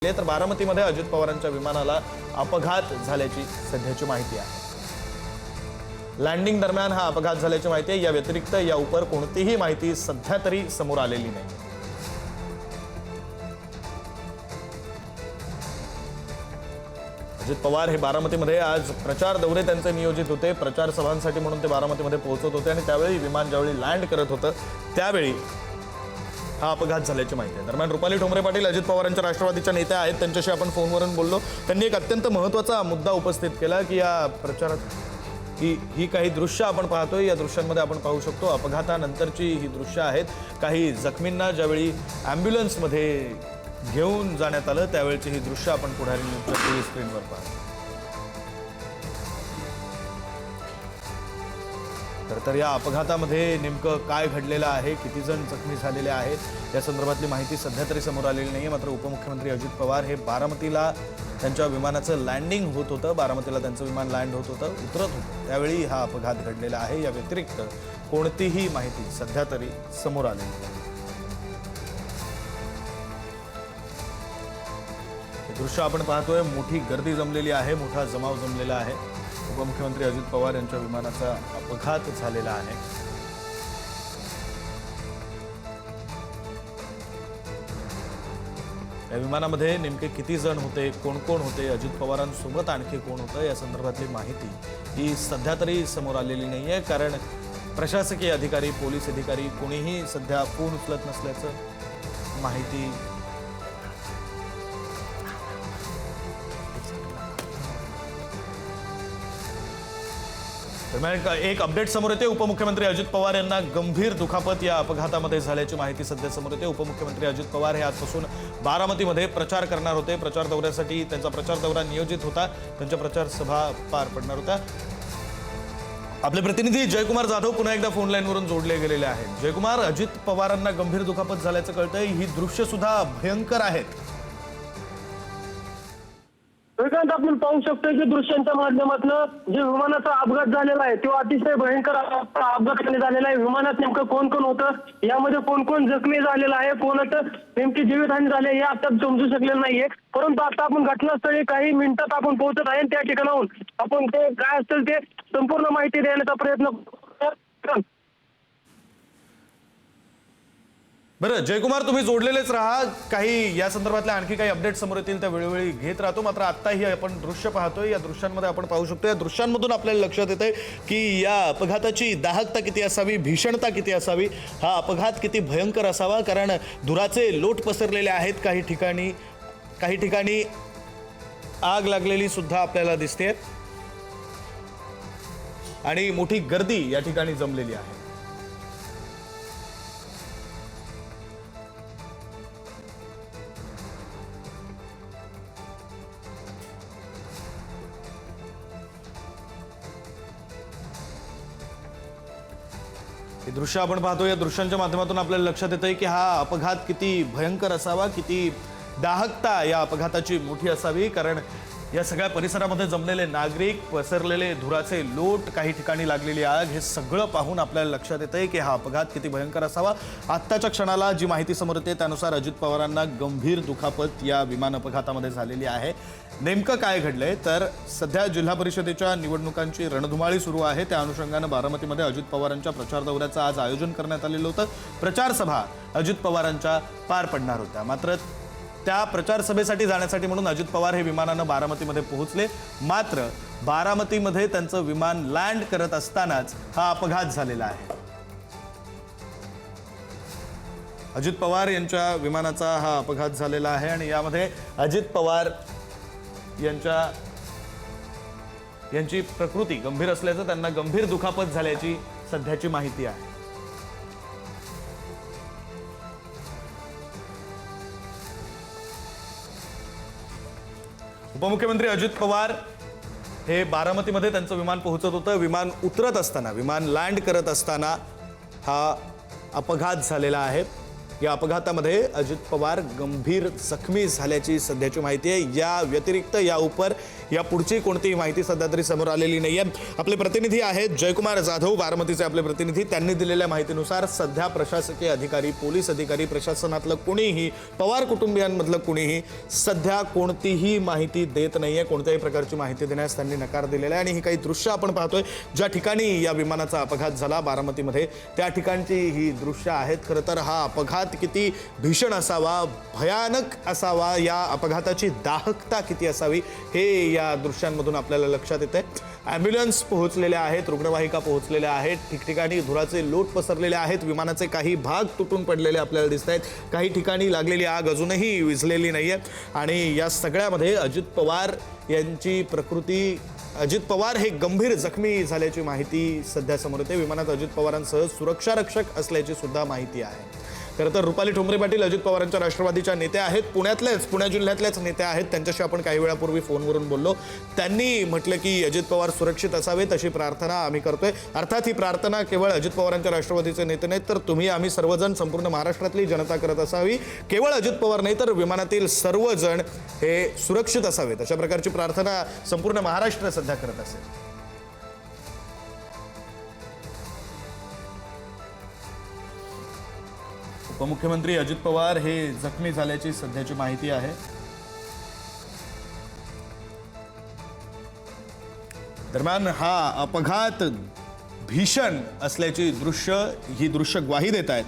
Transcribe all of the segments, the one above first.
तर बारामतीमध्ये अजित पवारांच्या विमानाला अपघात झाल्याची सध्याची माहिती आहे। लँडिंग दरम्यान हा अपघात झाल्याची माहिती आहे। या व्यतिरिक्त या उपर कोणतीही माहिती सध्या तरी समोर आलेली नाही। अजित पवार हे बारामतीमध्ये आज प्रचार दौरे त्यांचे नियोजित होते। प्रचार सभांसाठी म्हणून ते बारामतीमध्ये पोहोचत होते आणि त्यावेळी विमान ज्यावेळी लँड करत होतं त्यावेळी हा अपघात झाल्याची माहिती आहे। दरम्यान रुपाली ठोंबरे पाटील अजित पवारांच्या राष्ट्रवादीच्या नेत्या आहेत, त्यांच्याशी आपण फोनवरून बोललो। त्यांनी एक अत्यंत महत्त्वाचा मुद्दा उपस्थित केला की या प्रचारात ही काही दृश्य आपण पाहतोय, या दृश्यांमध्ये आपण पाहू शकतो अपघातानंतरची ही दृश्य आहेत। काही जखमींना ज्यावेळी ॲम्ब्युलन्समध्ये घेऊन जाण्यात आलं त्यावेळची ही दृश्य आपण पुढारी न्यूजच्या टीव्ही स्क्रीनवर पाहतो। तर या अपघातामध्ये नेमकं काय घडलेलं आहे, किती जण जखमी झालेले आहेत या संदर्भातली माहिती सध्या तरी समोर आलेली नाहीये। मात्र उपमुख्यमंत्री अजित पवार हे बारामतीला त्यांच्या विमानाचं लँडिंग होत होतं, बारामतीला त्यांचं विमान लँड होत होतं, उतरत होतं त्यावेळी हा अपघात घडलेला आहे। या व्यतिरिक्त कोणतीही माहिती सध्या तरी समोर आलेली नाही। हे दृश्य आपण पाहतोय, मोठी गर्दी जमलेली आहे, मोठा जमाव जमलेला आहे। उपमुख्यमंत्री अजित पवार यांच्या विमानाचा अपघात झालेला आहे। या विमानामध्ये नेमके किती जण होते, कोण कोण होते, अजित पवारांसोबत आणखी कोण होतं या संदर्भातली माहिती ही सध्या तरी समोर आलेली नाहीये। कारण प्रशासकीय अधिकारी, पोलीस अधिकारी कोणीही सध्या फोन उचलत नसल्याचं माहिती दरम्यान एक अपडेट समोर येते। उपमुख्यमंत्री अजित पवार यांना गंभीर दुखापत या अपघातामध्ये झाल्याची माहिती सध्या समोर येते। उपमुख्यमंत्री अजित पवार हे आजपासून बारामतीमध्ये प्रचार करणार होते। प्रचार दौऱ्यासाठी त्यांचा प्रचार दौरा नियोजित होता, त्यांच्या प्रचार सभा पार पडणार होत्या। आपले प्रतिनिधी जयकुमार जाधव पुन्हा एकदा फोन लाईनवरून जोडले गेलेले आहेत। जयकुमार, अजित पवारांना गंभीर दुखापत झाल्याचं कळतंय, ही दृश्य सुद्धा भयंकर आहेत। आपण पाहू शकतो की दृश्यांच्या माध्यमातून जे विमानाचा अपघात झालेला आहे तो अतिशय भयंकर अपघात झालेला आहे। विमानात नेमकं कोण कोण होतं, यामध्ये कोण कोण जखमी झालेला आहे, कोणाचं नेमकी जीवितहानी झाली हे आता समजू शकलेलं नाहीये। परंतु आता आपण घटनास्थळी काही मिनिटात आपण पोहोचत आहे, त्या ठिकाणाहून आपण ते काय असेल ते संपूर्ण माहिती देण्याचा प्रयत्न करतो। बरं जयकुमार, तुम्ही जोडलेलेच राहा, काही या संदर्भातल्या आणखी काही अपडेट समोर येतील त्या वेळोवेळी घेत राहतो। मात्र आत्ताही आपण दृश्य पाहतोय, या दृश्यांमध्ये आपण पाहू शकतो, या दृश्यांमधून आपल्याला लक्षात येतंय की या अपघाताची दाहकता किती असावी, भीषणता किती असावी, हा अपघात किती भयंकर असावा। कारण धुराचे लोट पसरलेले आहेत, काही ठिकाणी आग लागलेली सुद्धा आपल्याला दिसते आणि मोठी गर्दी या ठिकाणी जमलेली आहे। हे दृश्य आपण पाहतो, या दृश्यांच्या माध्यमातून आपल्याला लक्षात येतंय की हा अपघात किती भयंकर असावा, किती दाहकता या अपघाताची मोठी असावी। कारण या सगळ्या परिसरामध्ये जमलेले नागरिक, पसरलेले धुराचे लोट, काही ठिकाणी लागलेली आग, हे सगळं पाहून आपल्याला लक्षात येतंय की हा अपघात किती भयंकर असावा। आत्ताच्या क्षणाला जी माहिती समोर येते त्यानुसार अजित पवारांना गंभीर दुखापत या विमान अपघातामध्ये झालेली आहे। नेमकं काय घडलंय तर सध्या जिल्हा परिषदेच्या निवडणुकांची रणधुमाळी सुरू आहे, त्या अनुषंगानं बारामतीमध्ये अजित पवारांच्या प्रचार दौऱ्याचं आज आयोजन करण्यात आलेलं होतं। प्रचार सभा अजित पवारांच्या पार पडणार होत्या, मात्र त्या प्रचार सभेसाठी जाण्यासाठी म्हणून अजित पवार हे विमानानं बारामतीमध्ये पोहोचले। मात्र बारामतीमध्ये त्यांचं विमान लँड करत असतानाच हा अपघात झालेला आहे। अजित पवार यांच्या विमानाचा हा अपघात झालेला आहे आणि यामध्ये अजित पवार यांची प्रकृती गंभीर असल्याचं, त्यांना गंभीर दुखापत झाल्याची सध्याची माहिती आहे। उपमुख्यमंत्री अजित पवार हे बारामतीमध्ये त्यांचं विमान पोहोचत होतं, विमान उतरत असताना, विमान लँड करत असताना हा अपघात झालेला आहे। या अपघातामध्ये अजित पवार गंभीर जखमी झाल्याची सध्याची माहिती आहे। या व्यतिरिक्त या पुढची कोणतीही माहिती सध्या तरी समोर आलेली नाहीये। आपले प्रतिनिधी आहेत जयकुमार जाधव, बारामतीचे आपले प्रतिनिधी, त्यांनी दिलेल्या माहितीनुसार सध्या प्रशासकीय अधिकारी, पोलीस अधिकारी, प्रशासनातलं कोणीही, पवार कुटुंबियांमधलं कोणीही सध्या कोणतीही माहिती देत नाहीये। कोणत्याही प्रकारची माहिती देण्यास त्यांनी नकार दिलेला आहे। आणि ही काही दृश्य आपण पाहतोय ज्या ठिकाणी या विमानाचा अपघात झाला बारामतीमध्ये, त्या ठिकाणची ही दृश्य आहेत। खरं तर हा अपघात किती भीषण असावा, भयानक असावा, या अपघाताची दाहकता किती असावी हे या दृश्यांमधून आपल्याला लक्षात येते। ॲम्ब्युलन्स पोहोचलेल्या आहेत, रुग्णवाहिका पोहोचलेल्या आहेत, ठिकठिकाणी धुराचे लोट पसरलेले आहेत, विमानाचे काही भाग तुटून पडलेले आपल्याला दिसत आहेत, काही ठिकाणी लागलेली आग अजूनही विझलेली नाहीये। आणि या सगळ्यामध्ये अजित पवार यांची प्रकृती, अजित पवार हे गंभीर जखमी झाल्याची माहिती सध्या समोर येते। विमानात अजित पवारांसह सुरक्षा रक्षक असल्याची सुद्धा माहिती आहे। खरं तर रुपाली ठोंबरे पाटील अजित पवारांच्या राष्ट्रवादीच्या नेत्या आहेत, पुणे जिल्ह्यातल्याच नेत्या आहेत। त्यांच्याशी आपण काही वेळापूर्वी फोनवरून बोललो। त्यांनी म्हटलं की अजित पवार सुरक्षित असावेत अशी प्रार्थना आम्ही करतोय। अर्थात ही प्रार्थना केवळ अजित पवारांच्या राष्ट्रवादीचे नेते नाहीत, तर तुम्ही आम्ही सर्वजण, संपूर्ण महाराष्ट्रातली जनता करत असावी। केवळ अजित पवार नाही तर विमानातील सर्वजण हे सुरक्षित असावेत अशा प्रकारची प्रार्थना संपूर्ण महाराष्ट्र सध्या करत असेल। उपमुख्यमंत्री अजित पवार हे जखमी झाल्याची सध्याची माहिती आहे। दरम्यान हा अपघात भीषण असल्याची ही दृश्य ग्वाही देत आहेत।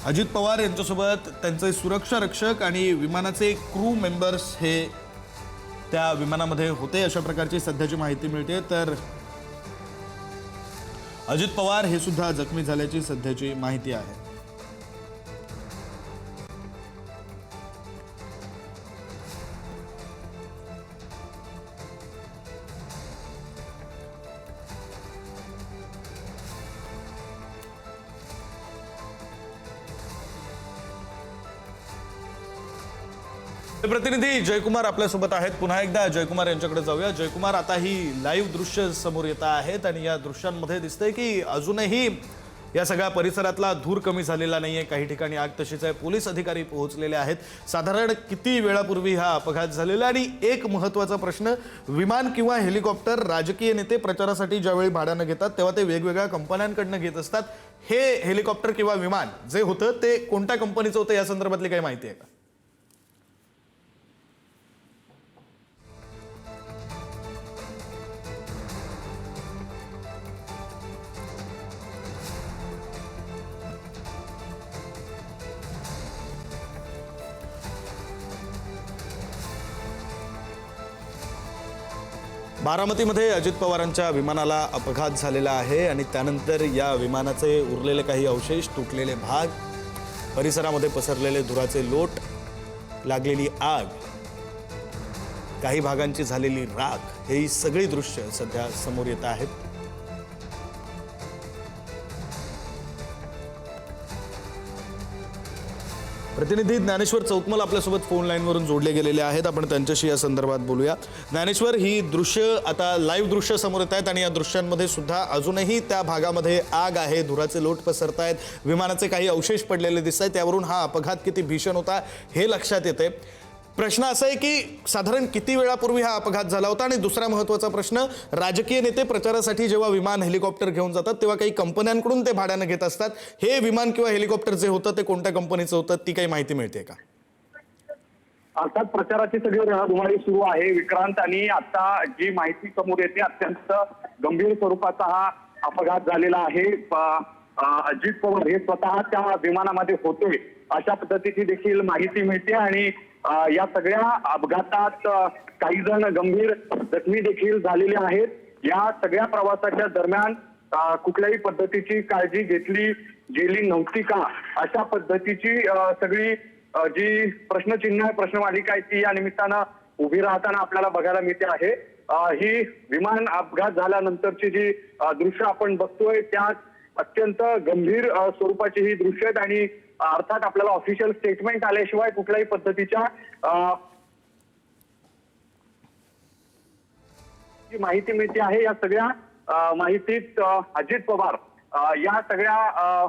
अजित पवार यांच्यासोबत त्यांचे सुरक्षा रक्षक आणि विमानाचे क्रू मेंबर्स हे त्या विमानामध्ये होते अशा प्रकारची सध्याची माहिती मिळते। तर अजित पवार हे सुद्धा जखमी झाल्याची सध्याची माहिती आहे। प्रतिनिधी जयकुमार आपल्यासोबत आहेत। पुन्हा एकदा जयकुमार यांच्याकडे जाऊया। जयकुमार, आता ही लाईव्ह दृश्य समोर येत आहेत आणि या दृश्यांमध्ये दिसतंय की अजूनही या सगळ्या परिसरातला धूर कमी झालेला नाहीये। काही ठिकाणी आग तशीच आहे, पोलीस अधिकारी पोहोचलेले आहेत। साधारण किती वेळापूर्वी हा अपघात झालेला? आणि एक महत्त्वाचा प्रश्न, विमान किंवा हेलिकॉप्टर राजकीय नेते प्रचारासाठी ज्यावेळी भाड्यानं घेतात तेव्हा ते वेगवेगळ्या कंपन्यांकडनं घेत असतात। हे हेलिकॉप्टर किंवा विमान जे होतं ते कोणत्या कंपनीचं होतं या संदर्भातली काही माहिती आहे का? बारामतीमध्ये अजित पवारांच्या विमानाला अपघात झालेला आहे आणि त्यानंतर या विमानाचे उरलेले काही अवशेष, तुटलेले भाग, परिसरामध्ये पसरलेले धुराचे लोट, लागलेली आग, काही भागांची झालेली राख, ही सगळी दृश्य सध्या समोर येत आहेत। प्रतिनिधी ज्ञानेश्वर चौतमल आपल्यासोबत फोन लाईनवरून जोडले गेलेले आहेत। आपण त्यांच्याशी या संदर्भात बोलूया। ज्ञानेश्वर, ही दृश्य आता लाईव्ह दृश्य समोर येत आहेत आणि या दृश्यांमध्ये सुद्धा अजूनही त्या भागामध्ये आग आहे, धुराचे लोट पसरत आहेत, विमानाचे काही अवशेष पडलेले दिसत आहेत। त्यावरून हा अपघात किती भीषण होता हे लक्षात येते। प्रश्न असा आहे की साधारण किती वेळापूर्वी हा अपघात झाला होता? आणि दुसरा महत्त्वाचा प्रश्न, राजकीय नेते प्रचारासाठी जेव्हा विमान, हेलिकॉप्टर घेऊन जातात तेव्हा काही कंपन्यांकडून ते भाड्यानं घेत असतात। हे विमान किंवा हेलिकॉप्टर जे होतं ते कोणत्या कंपनीचं होतं, ती काही माहिती मिळते का? अर्थात प्रचाराची सगळी रणधुमाळी सुरू आहे विक्रांत, आणि आता जी माहिती समोर येते अत्यंत गंभीर स्वरूपाचा हा अपघात झालेला आहे। अजित पवार हे स्वतः त्या विमानामध्ये होते अशा पद्धतीची देखील माहिती मिळते। आणि या सगळ्या अपघातात काही जण गंभीर जखमी देखील झालेले आहेत। या सगळ्या प्रवासाच्या दरम्यान कुठल्याही पद्धतीची काळजी घेतली गेली नव्हती का, अशा पद्धतीची सगळी जी प्रश्नचिन्ह, प्रश्नमालिका आहे ती या निमित्तानं उभी राहताना आपल्याला बघायला मिळते आहे। ही विमान अपघात झाल्यानंतरची जी दृश्य आपण बघतोय त्यात अत्यंत गंभीर स्वरूपाची ही दृश्य आहेत। आणि अर्थात आपल्याला ऑफिशियल स्टेटमेंट आल्याशिवाय कुठल्याही पद्धतीच्या जी माहिती मिळते आहे या सगळ्या माहितीत अजित पवार या सगळ्या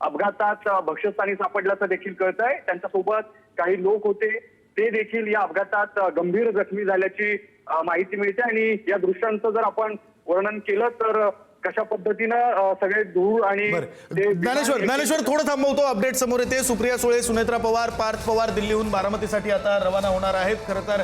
अपघातात भक्ष्यस्थानी सापडल्याचं देखील कळतंय. त्यांच्यासोबत काही लोक होते, ते देखील या अपघातात गंभीर जखमी झाल्याची माहिती मिळते. आणि या दृश्यांचं जर आपण वर्णन केलं तर कशा पद्धतीनं सगळे धूळ आणि ज्ञानेश्वर थोडं थांबवतो. अपडेट समोर येते. सुप्रिया सुळे, सुनेत्रा पवार, पार्थ पवार दिल्लीहून बारामतीसाठी आता रवाना होणार आहेत. खरं तर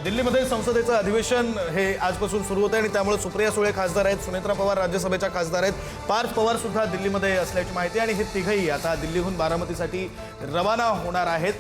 दिल्लीमध्ये संसदेचं अधिवेशन हे आजपासून सुरू होतं आणि त्यामुळे सुप्रिया सुळे खासदार आहेत, सुनेत्रा पवार राज्यसभेच्या खासदार आहेत, पार्थ पवार सुद्धा दिल्लीमध्ये असल्याची माहिती आणि हे तिघही आता दिल्लीहून बारामतीसाठी रवाना होणार आहेत.